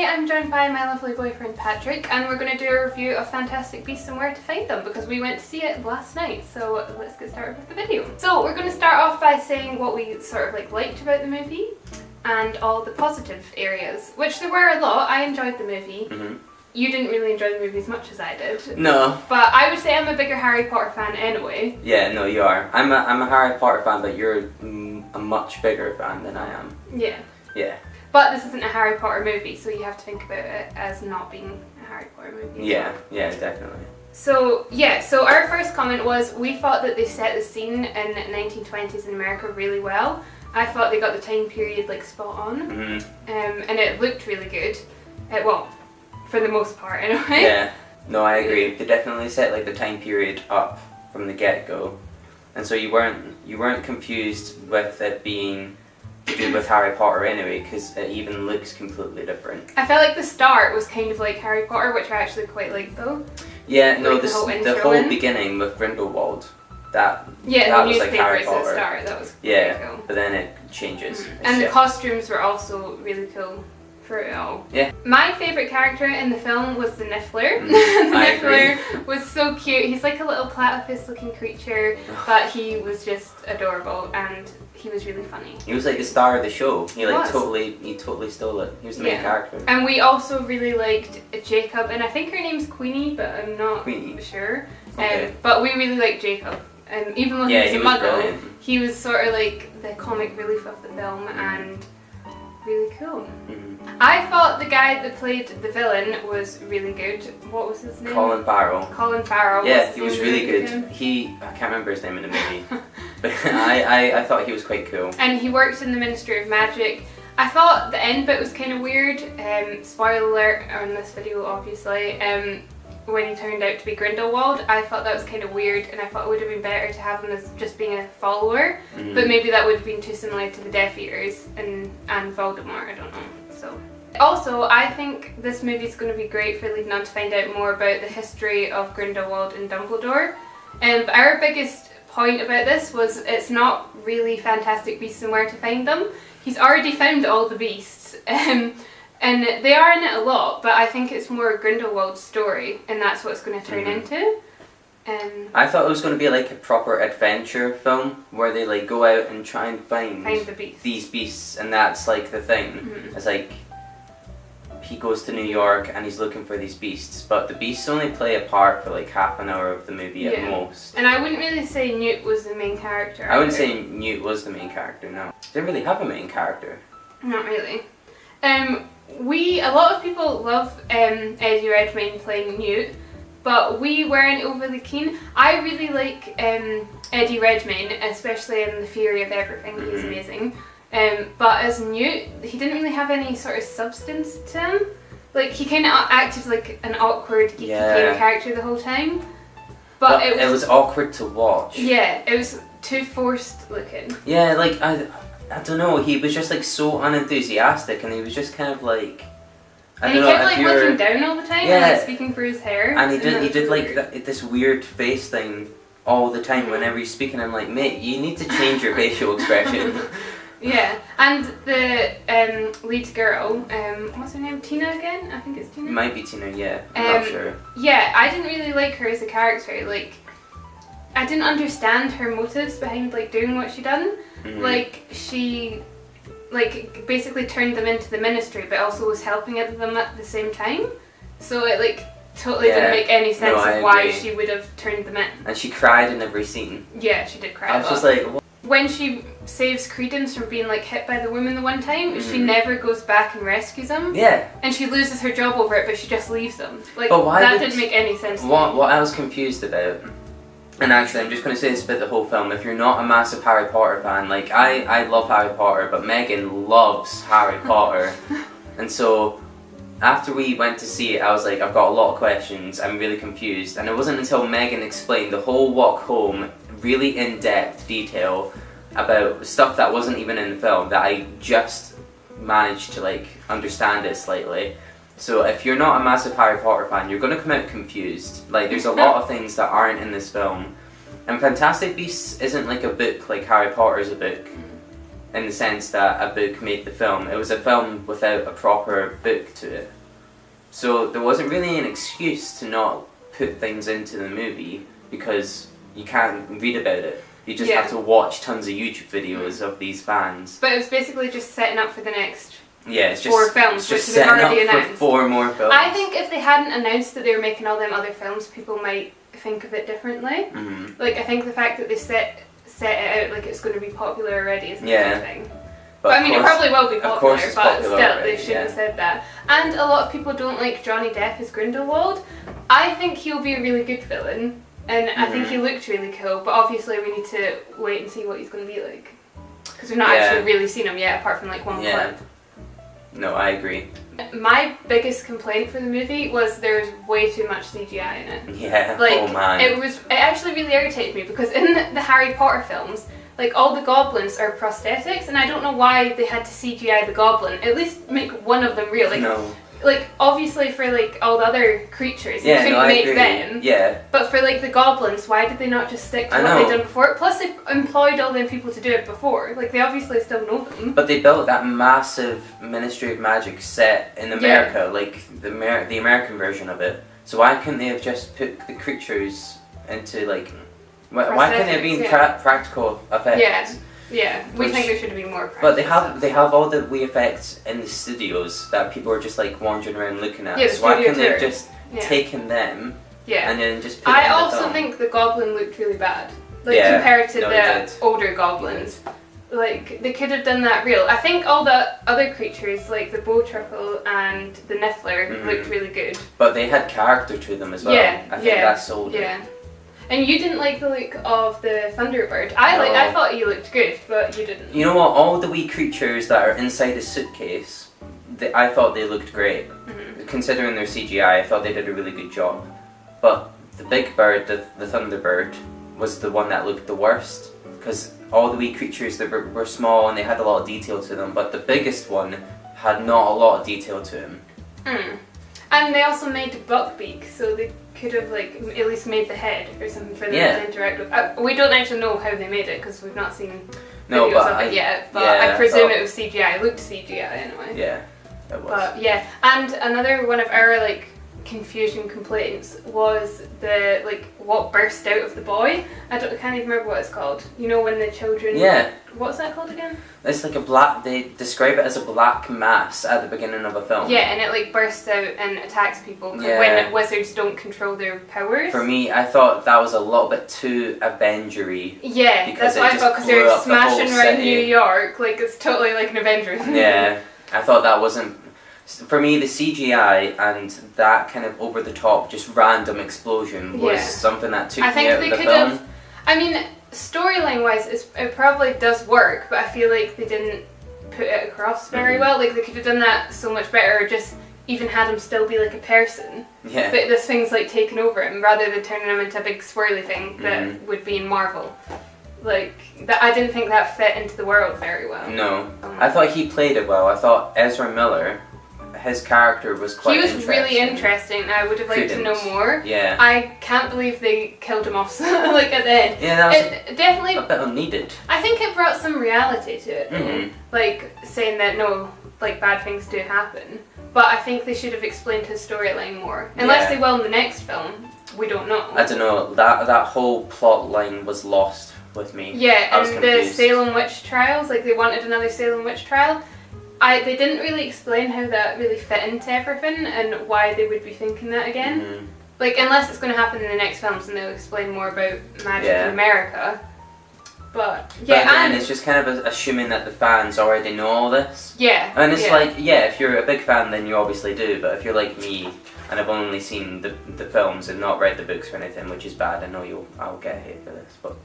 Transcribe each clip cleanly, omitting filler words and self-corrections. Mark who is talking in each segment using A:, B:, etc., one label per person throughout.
A: today I'm joined by my lovely boyfriend Patrick, and we're going to do a review of Fantastic Beasts and Where to Find Them because we went to see it last night. So let's get started with the video. So we're going to start off by saying what we sort of liked about the movie and all the positive areas, which there were a lot. I enjoyed the movie. You didn't really enjoy the movie as much as I did.
B: No.
A: But I would say I'm a bigger Harry Potter fan anyway.
B: Yeah, no, you are. I'm a Harry Potter fan, but you're a much bigger fan than I am.
A: Yeah.
B: Yeah.
A: But this isn't a Harry Potter movie, so you have to think about it as not being a Harry Potter movie.
B: Yeah, yeah, definitely.
A: So, yeah, so our first comment was we thought that they set the scene in 1920s in America really well. I thought they got the time period like spot on. And it looked really good. Well, for the most part anyway.
B: Yeah, no, I agree. They definitely set like the time period up from the get-go. And so you weren't confused with it being to do with Harry Potter anyway, because it even looks completely different. I
A: felt like the start was kind of like Harry Potter, which I actually quite liked though.
B: Yeah, no,
A: like
B: the whole beginning with Grindelwald, that was like Harry Potter.
A: At the start, that was
B: yeah,
A: cool.
B: But then it changes.
A: And the costumes were also really cool for it all.
B: Yeah.
A: My favourite character in the film was the Niffler. The Niffler was so cute. He's like a little platypus looking creature, but he was just adorable and he was really funny. He
B: was like the star of the show. He totally stole it. He was the main character.
A: And we also really liked Jacob, and I think her name's Queenie, but I'm not sure.
B: Okay.
A: But we really liked Jacob. And even though he was a muggle,
B: brilliant.
A: he was sort of like the comic relief of the film and really cool. I thought the guy that played the villain was really good. What was his name?
B: Colin Farrell.
A: Colin Farrell.
B: Yeah, he was really good. I can't remember his name in the movie, but I thought he was quite cool.
A: And he worked in the Ministry of Magic. I thought the end bit was kind of weird. Spoiler alert on this video, obviously. When he turned out to be Grindelwald, I thought that was kind of weird, and I thought it would have been better to have him as just being a follower. But maybe that would have been too similar to the Death Eaters and Voldemort. I don't know. So. Also, I think this movie is going to be great for leading on to find out more about the history of Grindelwald and Dumbledore. But our biggest point about this was it's not really Fantastic Beasts and Where to Find Them. He's already found all the beasts. And they are in it a lot, but I think it's more Grindelwald's story, and that's what it's going to turn into.
B: I thought it was going to be like a proper adventure film where they like go out and try and find
A: the beasts.
B: These beasts, and that's like the thing. It's like he goes to New York and he's looking for these beasts, but the beasts only play a part for like half an hour of the movie at most.
A: And I wouldn't really say Newt was the main character.
B: I wouldn't say Newt was the main character. No, didn't really have a main character.
A: Not really. A lot of people love Eddie Redmayne playing Newt, but we weren't overly keen. I really like Eddie Redmayne, especially in The Fury of Everything. He's amazing. But as Newt, he didn't really have any sort of substance to him. Like, he kind of acted like an awkward, geeky kind of character the whole time. But it was
B: awkward to watch.
A: Yeah, it was too forced looking.
B: Yeah, like, I don't know, he was just like so unenthusiastic, and he was just kind of like,
A: he kept like looking down all the time and like speaking through his hair.
B: And he did like this weird face thing all the time whenever he's speaking. I'm like, mate, you need to change your facial expression.
A: Yeah, and the lead girl, what's her name? Tina again? I think it's Tina.
B: It might be Tina, yeah. I'm not sure.
A: Yeah, I didn't really like her as a character. Like, I didn't understand her motives behind like doing what she done. Like, she like basically turned them into the Ministry, but also was helping them at the same time. So it like totally didn't make any sense of why she would have turned them in.
B: And she cried in every scene.
A: Yeah, she did cry.
B: I was just like, what?
A: When she saves Credence from being like hit by the woman the one time, she never goes back and rescues him. Yeah. And she loses her job over it, but she just leaves them. Like, that didn't make any sense to me.
B: What I was confused about, and actually I'm just going to say this about the whole film, if you're not a massive Harry Potter fan, like I love Harry Potter, but Megan loves Harry Potter. And so after we went to see it, I was like, I've got a lot of questions, I'm really confused. And it wasn't until Megan explained the whole walk home, really in-depth detail about stuff that wasn't even in the film, that I just managed to like understand it slightly. So if you're not a massive Harry Potter fan, you're going to come out confused. Like, there's a lot of things that aren't in this film. And Fantastic Beasts isn't like a book like Harry Potter is a book. in the sense that a book made the film. It was a film without a proper book to it. So there wasn't really an excuse to not put things into the movie because you can't read about it. You just have to watch tons of YouTube videos of these fans.
A: But it was basically just setting up for the next
B: it's
A: 4 films,
B: just
A: which they've already announced.
B: For 4 more films.
A: I think if they hadn't announced that they were making all them other films, people might think of it differently. Like, I think the fact that they set it out like it's going to be popular already is a good thing. But I mean, it probably will be popular, but still, they shouldn't have said that. And a lot of people don't like Johnny Depp as Grindelwald. I think he'll be a really good villain, and I think he looked really cool, but obviously we need to wait and see what he's going to be like. Because we've not actually really seen him yet, apart from like one clip.
B: No, I agree.
A: My biggest complaint for the movie was there was way too much CGI in it.
B: Yeah,
A: like,
B: oh man.
A: It actually really irritated me because in the Harry Potter films, like all the goblins are prosthetics, and I don't know why they had to CGI the goblin. At least make one of them real. Like, like obviously for like all the other creatures, they couldn't make them.
B: Yeah.
A: But for like the goblins, why did they not just stick to what they'd done before? Plus, they employed all them people to do it before. Like, they obviously still know them.
B: But they built that massive Ministry of Magic set in America, like the American version of it. So why couldn't they have just put the creatures into like? Why couldn't it have been practical effects? Yeah, we think there should be more practical. But they have all the wee effects in the studios that people are just like wandering around looking at.
A: Yeah,
B: so why couldn't they have just taken them? And then just put it in the
A: also
B: film?
A: think the goblin looked really bad. Like compared to the older goblins. Like, they could have done that real. I think all the other creatures, like the bowtruckle and the niffler, looked really good.
B: But they had character to them as well. I think that sold it.
A: And you didn't like the look of the Thunderbird. I thought he looked good, but you didn't.
B: You know what? All the wee creatures that are inside the suitcase, I thought they looked great. Considering their CGI, I thought they did a really good job. But the big bird, the Thunderbird, was the one that looked the worst. Because all the wee creatures that were small and they had a lot of detail to them. But the biggest one had not a lot of detail to him.
A: And they also made Buckbeak, so they could have like at least made the head or something for them to interact with. We don't actually know how they made it because we've not seen videos of it yet, but I presume it was CGI. It looked CGI anyway.
B: Yeah, it was.
A: But and another one of our like confusion complaints was the like what burst out of the boy. I can't even remember what it's called. You know, when the children. What's that called again?
B: It's like a black. They describe it as a black mass at the beginning of a film. Yeah,
A: and it like bursts out and attacks people when wizards don't control their powers.
B: For me, I thought that was a little bit too Avengery.
A: Yeah, that's what I thought because they're smashing around New York. Like it's totally like an Avengers.
B: Yeah, I thought that wasn't. For me, the CGI and that kind of over the top, just random explosion was something that took me out of the film.
A: I mean, storyline wise, it probably does work, but I feel like they didn't put it across very well. Like they could have done that so much better, or just even had him still be like a person.
B: Yeah.
A: But this thing's like taking over him rather than turning him into a big swirly thing that would be in Marvel. Like that, I didn't think that fit into the world very well.
B: No, I thought he played it well. I thought Ezra Miller. His character was quite interesting. He was really
A: interesting. I would have liked to know more.
B: Yeah.
A: I can't believe they killed him off like at the end.
B: Yeah, that was
A: definitely
B: a bit unneeded.
A: I think it brought some reality to it though. Like saying that no, like bad things do happen. But I think they should have explained his storyline more. Unless they will in the next film. We don't know.
B: I don't know. That whole plot line was lost with me.
A: Yeah, and the Salem witch trials, like they wanted another Salem witch trial. They didn't really explain how that really fit into everything and why they would be thinking that again. Like, unless it's going to happen in the next films and they'll explain more about magic in America. But
B: then it's just kind of assuming that the fans already know all this.
A: Yeah.
B: And it's like, if you're a big fan, then you obviously do. But if you're like me and I've only seen the films and not read the books or anything, which is bad, I know I'll get hate for this, but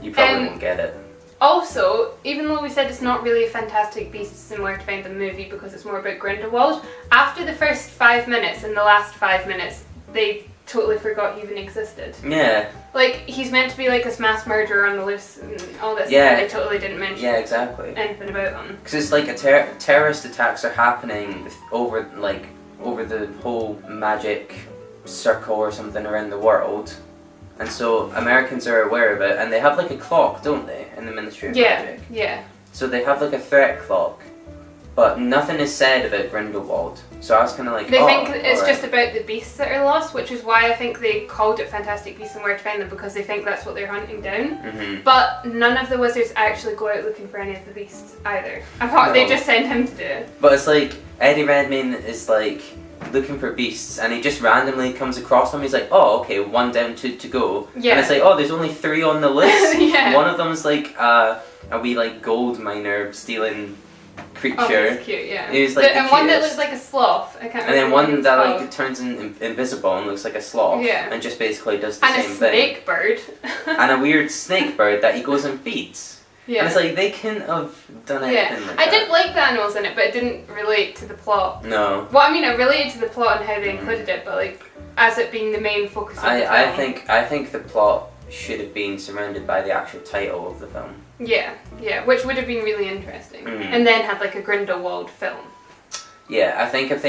B: you probably won't get it.
A: Also, even though we said it's not really a Fantastic Beasts and Where to Find the movie because it's more about Grindelwald, after the first 5 minutes and the last 5 minutes, they totally forgot he even existed.
B: Yeah.
A: Like, he's meant to be like this mass murderer on the loose and all this, and they totally didn't mention anything about him.
B: Because it's like terrorist attacks are happening over the whole magic circle or something around the world. And so Americans are aware of it, and they have like a clock, don't they, in the Ministry of
A: Yeah,
B: Magic.
A: yeah.
B: So they have like a threat clock, but nothing is said about Grindelwald. So I was kind of like,
A: They
B: oh,
A: think it's
B: alright.
A: just about the beasts that are lost, which is why I think they called it Fantastic Beasts and Where to Find Them, because they think that's what they're hunting down.
B: Mhm.
A: But none of the wizards actually go out looking for any of the beasts either. Apart, they
B: No.
A: just send him to do it.
B: But it's like Eddie Redmayne is like looking for beasts, and he just randomly comes across them. He's like, oh, okay, one down, two to go.
A: Yeah.
B: And it's like, oh, there's only 3 on the list.
A: Yeah.
B: One of them's like a wee like gold miner stealing
A: Oh,
B: creature.
A: that's cute, yeah.
B: It was, like, the
A: and one that
B: cutest.
A: looks like a sloth. I can't
B: And then
A: remember what
B: one
A: it's
B: that
A: called.
B: like turns invisible and looks like a sloth.
A: Yeah.
B: And just basically does the
A: And
B: same
A: a
B: thing.
A: snake bird.
B: And a weird snake bird that he goes and feeds.
A: Yeah.
B: And it's like, they couldn't have done anything
A: Yeah.
B: like
A: I
B: that.
A: did like the animals in it, but it didn't relate to the plot.
B: No.
A: Well, I mean, it related to the plot and how they included it, but like, as it being the main focus of the film.
B: I think the plot should have been surrounded by the actual title of the film.
A: Yeah, yeah, which would have been really interesting.
B: Mhm.
A: And then had like a Grindelwald film.
B: Yeah, I think if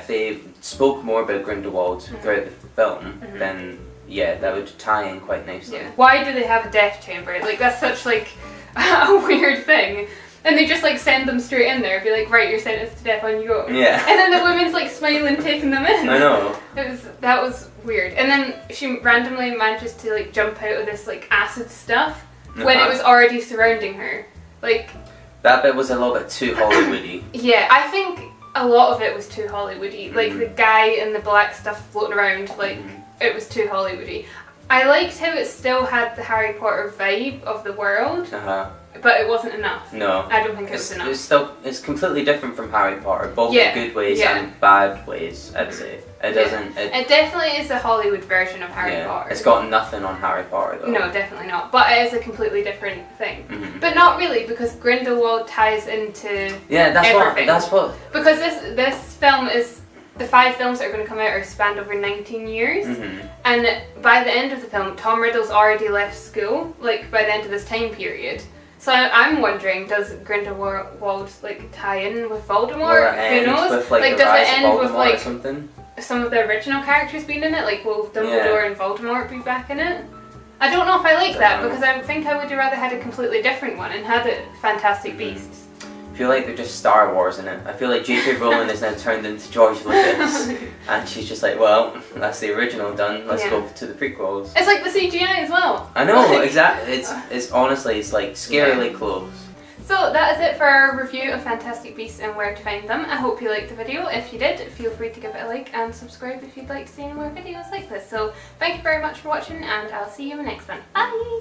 B: they spoke more about Grindelwald throughout the film, then yeah, that would tie in quite nicely.
A: Yeah. Why do they have a death chamber? Like, that's such like a weird thing. And they just like send them straight in there, be like, right, you're sentenced to death on you go.
B: Yeah.
A: And then the woman's like smiling, taking them in.
B: I know.
A: That was weird. And then she randomly manages to like jump out of this like acid stuff when it was already surrounding her. Like,
B: that bit was a little bit too Hollywoody.
A: yeah, I think a lot of it was too Hollywoody. Like the guy and the black stuff floating around, like it was too Hollywoody. I liked how it still had the Harry Potter vibe of the world, but it wasn't enough.
B: No.
A: I don't think it was enough.
B: It's completely different from Harry Potter, both
A: Yeah,
B: in good ways
A: yeah.
B: and bad ways, I'd say.
A: It definitely is a Hollywood version of Harry Potter.
B: It's got nothing on Harry Potter though.
A: No, definitely not. But it is a completely different thing.
B: Mhm.
A: But not really, because Grindelwald ties into
B: Yeah,
A: everything.
B: that's what
A: Because this film is, the 5 films that are going to come out are spanned over 19 years. And by the end of the film, Tom Riddle's already left school, like by the end of this time period. So I'm wondering, does Grindelwald like tie in with Voldemort? Who knows?
B: With, like the
A: does
B: rise
A: it
B: of
A: end with
B: Voldemort
A: like
B: or something?
A: some of the original characters being in it? Like, will Dumbledore and Voldemort be back in it? I don't know if I like that, because I think I would have rather had a completely different one and had it Fantastic Beasts.
B: I feel like they're just Star Wars in it. I feel like J.K. Rowling is now turned into George Lucas, and she's just like, well, that's the original done. Let's go to the prequels.
A: It's like the CGI as well.
B: I know, exactly. It's honestly, it's like scarily close.
A: So that is it for our review of Fantastic Beasts and Where to Find Them. I hope you liked the video. If you did, feel free to give it a like and subscribe if you'd like to see any more videos like this. So thank you very much for watching, and I'll see you in the next one. Bye!